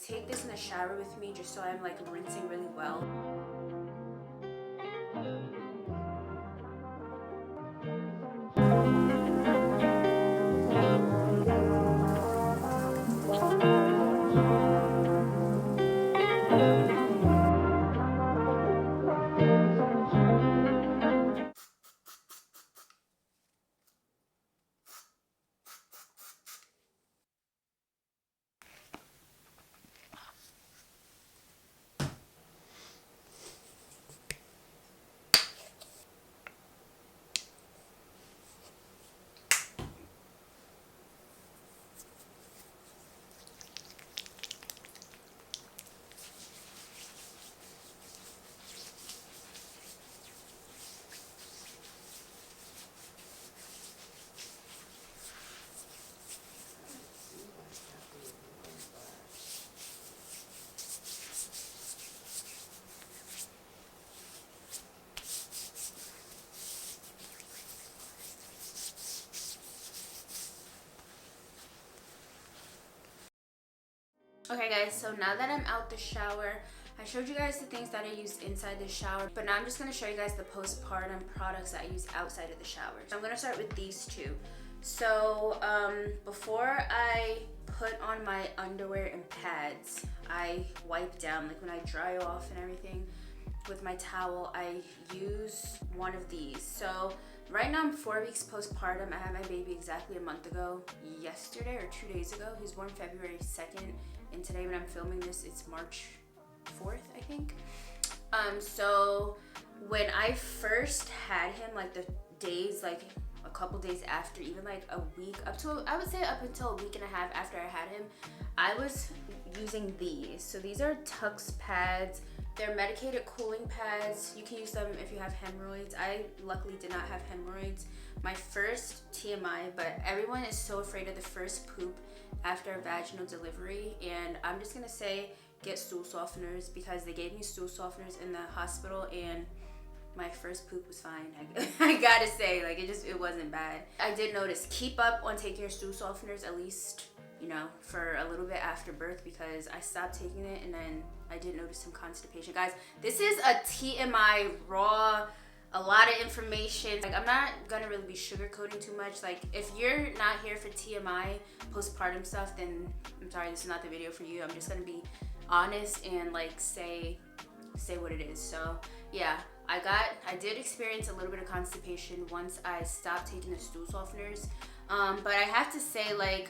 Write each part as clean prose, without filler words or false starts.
take this in the shower with me just so I'm like rinsing really well. Okay guys, so now that I'm out the shower, I showed you guys the things that I used inside the shower, but now I'm just going to show you guys the postpartum products that I use outside of the shower. So I'm going to start with these two. So before I put on my underwear and pads, I wipe down, like when I dry off and everything with my towel, I use one of these. So right now I'm 4 weeks postpartum. I had my baby exactly a month ago, yesterday or 2 days ago. He was born February 2nd. And today when I'm filming this, it's March 4th, I think. So when I first had him, like the days, like a couple days after, even like a week, I would say up until a week and a half after I had him, I was using these. So these are Tux pads. They're medicated cooling pads. You can use them if you have hemorrhoids. I luckily did not have hemorrhoids. My first TMI, but everyone is so afraid of the first poop after a vaginal delivery, and I'm just gonna say get stool softeners, because they gave me stool softeners in the hospital and my first poop was fine. I gotta say, like it wasn't bad. I did notice, keep up on taking your stool softeners at least, you know, for a little bit after birth, because I stopped taking it and then I did notice some constipation. Guys, this is a TMI raw, a lot of information. Like, I'm not gonna really be sugarcoating too much. Like, if you're not here for TMI postpartum stuff, then I'm sorry, this is not the video for you. I'm just gonna be honest and like say what it is. So yeah, I did experience a little bit of constipation once I stopped taking the stool softeners, but I have to say, like,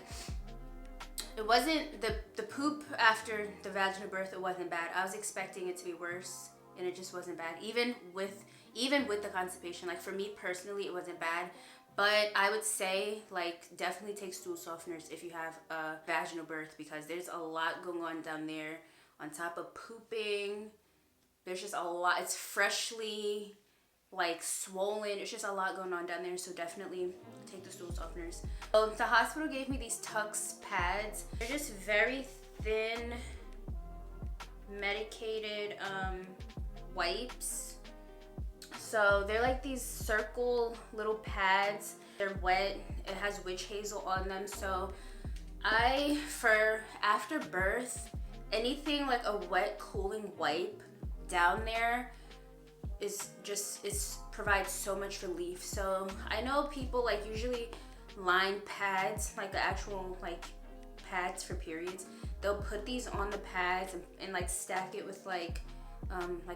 it wasn't the poop after the vaginal birth. It wasn't bad. I was expecting it to be worse, and it just wasn't bad. Even with the constipation, like for me personally, it wasn't bad. But I would say, like, definitely take stool softeners if you have a vaginal birth, because there's a lot going on down there. On top of pooping, there's just a lot. It's freshly, like, swollen. It's just a lot going on down there. So definitely take the stool softeners. So the hospital gave me these Tux pads. They're just very thin, medicated wipes. So they're like these circle little pads. They're wet. It has witch hazel on them. So for after birth, anything like a wet cooling wipe down there provides so much relief. So I know people like usually line pads, like the actual like pads for periods. They'll put these on the pads and like stack it with like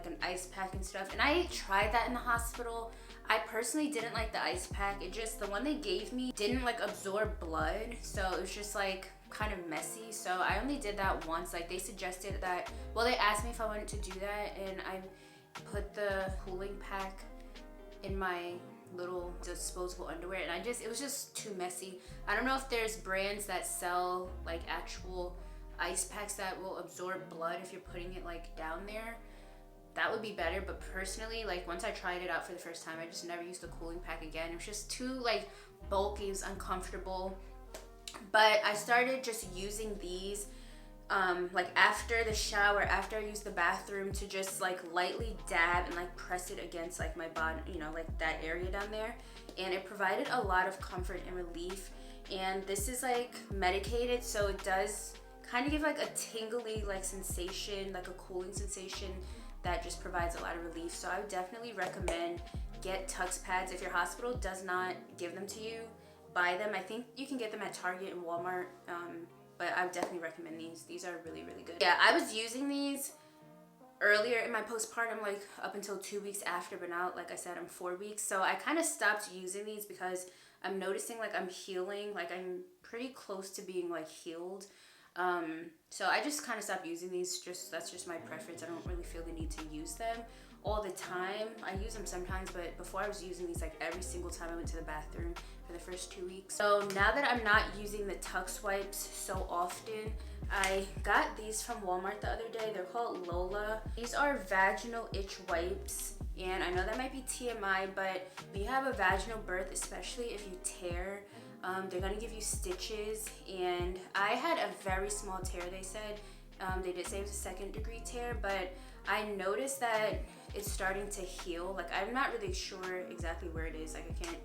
an ice pack and stuff. And I tried that in the hospital. I personally didn't like the ice pack. The one they gave me didn't like absorb blood, so it was just like kind of messy. So I only did that once. Like, they suggested that, well, they asked me if I wanted to do that, and I put the cooling pack in my little disposable underwear, and it was just too messy. I don't know if there's brands that sell like actual ice packs that will absorb blood if you're putting it like down there. That would be better, but personally, like, once I tried it out for the first time, I just never used the cooling pack again. It was just too like bulky, it was uncomfortable. But I started just using these like after the shower, after I use the bathroom, to just like lightly dab and like press it against like my body, you know, like that area down there. And it provided a lot of comfort and relief. And this is like medicated, so it does kind of give like a tingly like sensation, like a cooling sensation that just provides a lot of relief. So I would definitely recommend get Tux pads. If your hospital does not give them to you, buy them. I think you can get them at Target and Walmart, but I would definitely recommend these. These are really, really good. Yeah, I was using these earlier in my postpartum, like up until 2 weeks after, but now, like I said, I'm 4 weeks. So I kind of stopped using these because I'm noticing like I'm healing, like I'm pretty close to being like healed. So I just kind of stopped using these. That's just my preference. I don't really feel the need to use them all the time. I use them sometimes, but before I was using these like every single time I went to the bathroom for the first 2 weeks. So now that I'm not using the Tux wipes so often, I got these from Walmart the other day. They're called Lola. These are vaginal itch wipes. And I know that might be TMI, but when you have a vaginal birth, especially if you tear, they're gonna give you stitches. And I had a very small tear, they said. They did say it was a 2nd degree tear, but I noticed that it's starting to heal. Like, I'm not really sure exactly where it is. Like, I can't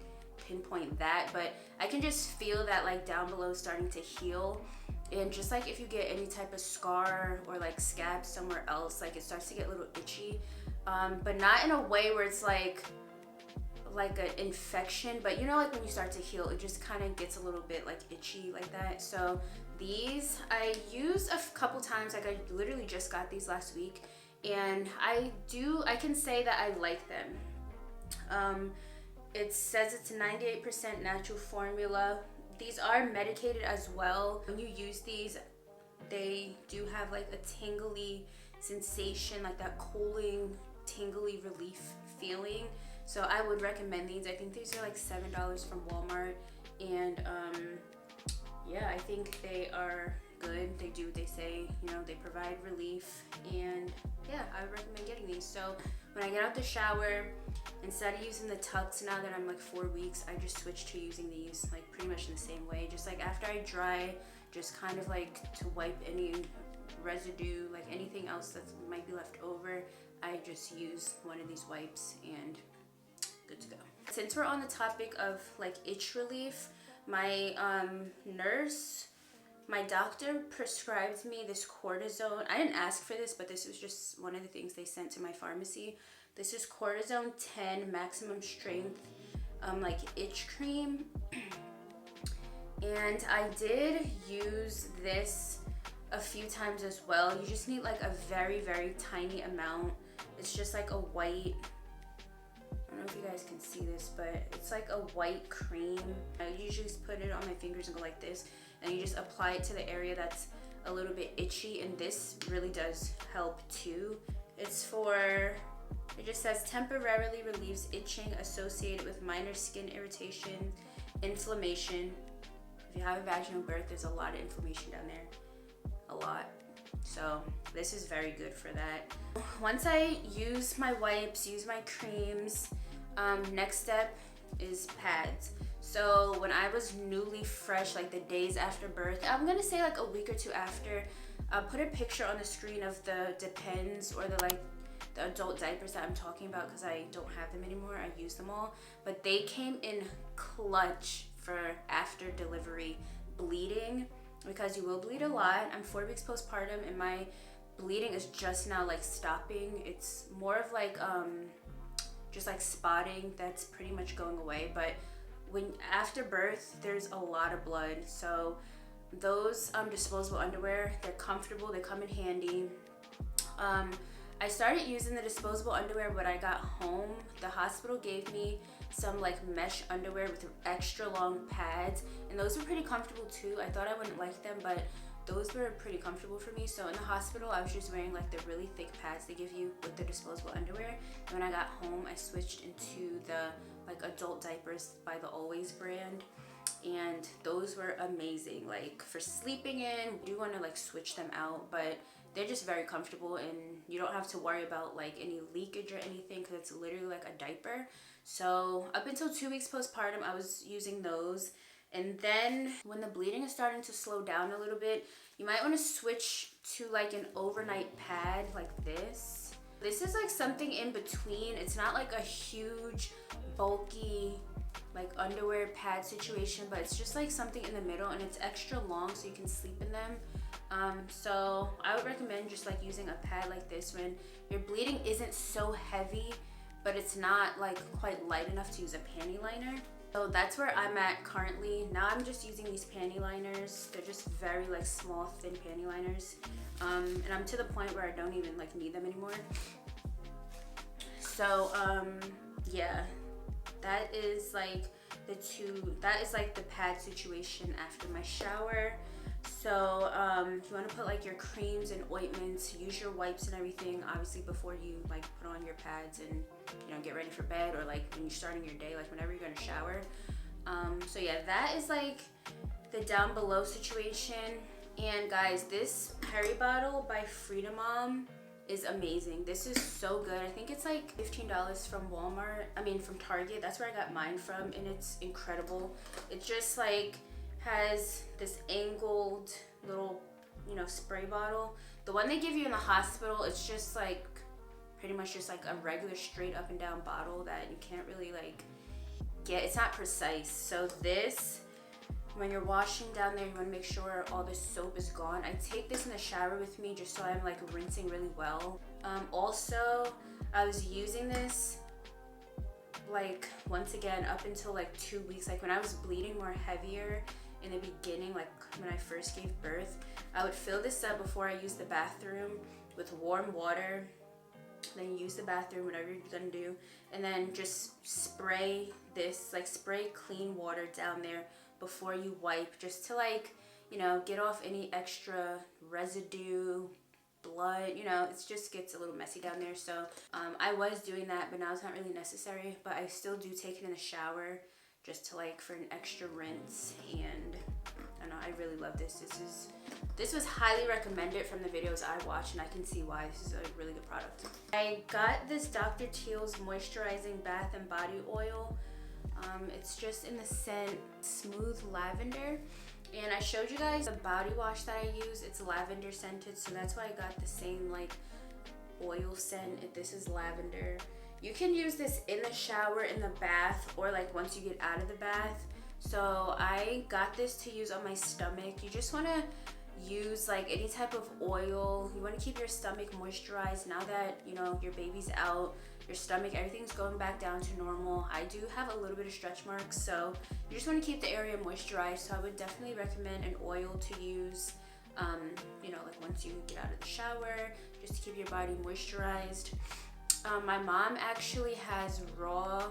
pinpoint that, but I can just feel that like down below is starting to heal. And just like if you get any type of scar or like scab somewhere else, like it starts to get a little itchy, but not in a way where it's like an infection, but you know, like when you start to heal, it just kind of gets a little bit like itchy like that. So these I used a couple times. Like I literally just got these last week, and I can say that I like them. It says it's a 98% natural formula. These are medicated as well. When you use these, they do have like a tingly sensation, like that cooling, tingly relief feeling. So I would recommend these. I think these are like $7 from Walmart, and yeah, I think they are good. They do what they say, you know, they provide relief, and yeah, I would recommend getting these. So when I get out the shower, instead of using the Tux, now that I'm like 4 weeks, I just switched to using these like pretty much in the same way. Just like after I dry, just kind of like to wipe any residue, like anything else that might be left over, I just use one of these wipes and good to go. Since we're on the topic of like itch relief, my my doctor prescribed me this cortisone. I didn't ask for this, but this was just one of the things they sent to my pharmacy. This is cortisone 10 maximum strength, like itch cream. And I did use this a few times as well. You just need like a very, very tiny amount. It's just like a white, I don't know if you guys can see this, but it's like a white cream. I usually just put it on my fingers and go like this, and you just apply it to the area that's a little bit itchy, and this really does help too. It just says temporarily relieves itching associated with minor skin irritation, inflammation. If you have a vaginal birth, there's a lot of inflammation down there, a lot. So this is very good for that. Once I use my wipes, use my creams, next step is pads. So when I was newly fresh, like the days after birth, I'm gonna say like a week or two after, I'll put a picture on the screen of the Depends or the adult diapers that I'm talking about, because I don't have them anymore. I use them all, but they came in clutch for after delivery bleeding, because you will bleed a lot. I'm 4 weeks postpartum, and my bleeding is just now like stopping. It's more of like just like spotting that's pretty much going away, but when after birth there's a lot of blood. So those disposable underwear, they're comfortable, they come in handy. I started using the disposable underwear when I got home. The hospital gave me some like mesh underwear with extra long pads, and those were pretty comfortable too. I thought I wouldn't like them, but those were pretty comfortable for me. So in the hospital, I was just wearing like the really thick pads they give you with the disposable underwear. And when I got home, I switched into the like adult diapers by the Always brand, and those were amazing. Like for sleeping in, you do want to like switch them out, but they're just very comfortable, and you don't have to worry about like any leakage or anything, because it's literally like a diaper. So up until 2 weeks postpartum, I was using those. And then when the bleeding is starting to slow down a little bit, you might want to switch to like an overnight pad like this. This is like something in between. It's not like a huge bulky like underwear pad situation, but it's just like something in the middle, and it's extra long so you can sleep in them. So I would recommend just like using a pad like this when your bleeding isn't so heavy, but it's not like quite light enough to use a panty liner. So that's where I'm at currently. Now I'm just using these panty liners. They're just very like small, thin panty liners. And I'm to the point where I don't even like need them anymore. So yeah, that is like the pad situation after my shower. So if you want to put like your creams and ointments, use your wipes and everything obviously before you like put on your pads and, you know, get ready for bed, or like when you're starting your day, like whenever you're gonna shower. So yeah, that is like the down below situation. And guys, this Peri bottle by Frida is amazing. This is so good. I think it's like $15 from from Target. That's where I got mine from, and it's incredible. It just like has this angled little, you know, spray bottle. The one they give you in the hospital, it's just like pretty much just like a regular straight up and down bottle that you can't really like get. It's not precise. So this, when you're washing down there, you want to make sure all the soap is gone. I take this in the shower with me just so I'm like rinsing really well. Also, I was using this like once again up until like 2 weeks. Like when I was bleeding more heavier in the beginning, like when I first gave birth, I would fill this up before I used the bathroom with warm water. Then use the bathroom, whatever you're gonna do, and then just spray this, like spray clean water down there before you wipe, just to like, you know, get off any extra residue, blood, you know, it just gets a little messy down there. So I was doing that, but now it's not really necessary, but I still do take it in the shower just to like for an extra rinse. And I don't know, I really love this. This was highly recommended from the videos I watched, and I can see why. This is a really good product. I got this Dr. Teal's moisturizing bath and body oil. It's just in the scent Smooth Lavender, and I showed you guys the body wash that I use. It's lavender scented, so that's why I got the same like oil scent. This is lavender. You can use this in the shower, in the bath, or like once you get out of the bath. So I got this to use on my stomach. You just want to use like any type of oil. You want to keep your stomach moisturized. Now that, you know, your baby's out, your stomach, everything's going back down to normal. I do have a little bit of stretch marks, so you just want to keep the area moisturized. So I would definitely recommend an oil to use, you know, like once you get out of the shower, just to keep your body moisturized. My mom actually has raw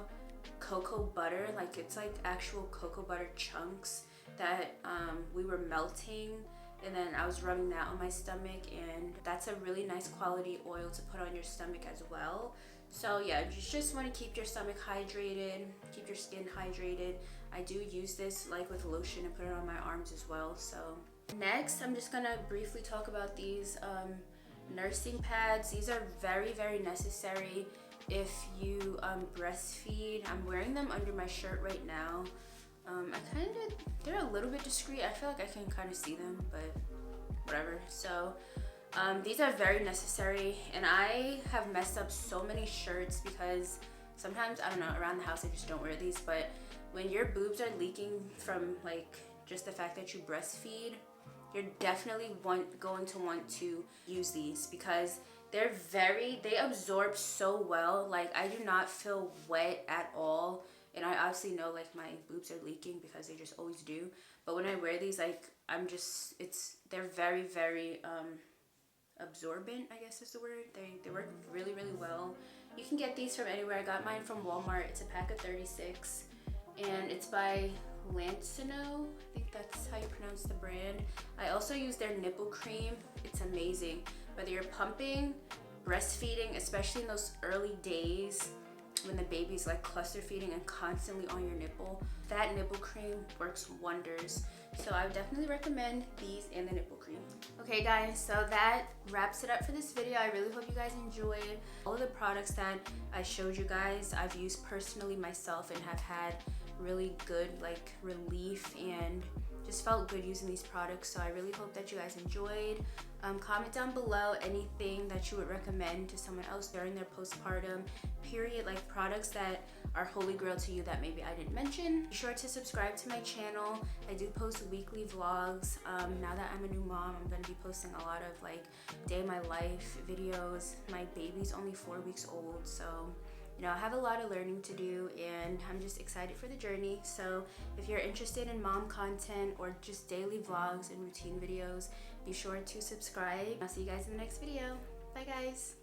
cocoa butter, like it's like actual cocoa butter chunks that we were melting, and then I was rubbing that on my stomach, and that's a really nice quality oil to put on your stomach as well. So yeah, you just want to keep your stomach hydrated, keep your skin hydrated. I do use this like with lotion and put it on my arms as well. So next, I'm just gonna briefly talk about these nursing pads. These are very, very necessary if you breastfeed. I'm wearing them under my shirt right now. They're a little bit discreet. I feel like I can kind of see them, but whatever. So these are very necessary, and I have messed up so many shirts because sometimes, I don't know, around the house I just don't wear these, but when your boobs are leaking from like just the fact that you breastfeed, you're definitely going to want to use these because they absorb so well. Like I do not feel wet at all, and I obviously know like my boobs are leaking because they just always do. But when I wear these, like they're very, very absorbent, I guess is the word. They work really, really well. You can get these from anywhere. I got mine from Walmart. It's a pack of 36, and it's by Lancino. I think that's how you pronounce the brand. I also use their nipple cream. It's amazing. Whether you're pumping, breastfeeding, especially in those early days when the baby's like cluster feeding and constantly on your nipple, that nipple cream works wonders. So I would definitely recommend these and the nipple cream. Okay guys, so that wraps it up for this video. I really hope you guys enjoyed all of the products that I showed you guys. I've used personally myself and have had really good like relief and just felt good using these products. So I really hope that you guys enjoyed. Comment down below anything that you would recommend to someone else during their postpartum period, like products that are holy grail to you that maybe I didn't mention. Be sure to subscribe to my channel. I do post weekly vlogs. Now that I'm a new mom, I'm gonna be posting a lot of like day of my life videos. My baby's only 4 weeks old, so you know, I have a lot of learning to do and I'm just excited for the journey. So if you're interested in mom content or just daily vlogs and routine videos, be sure to subscribe. I'll see you guys in the next video. Bye guys.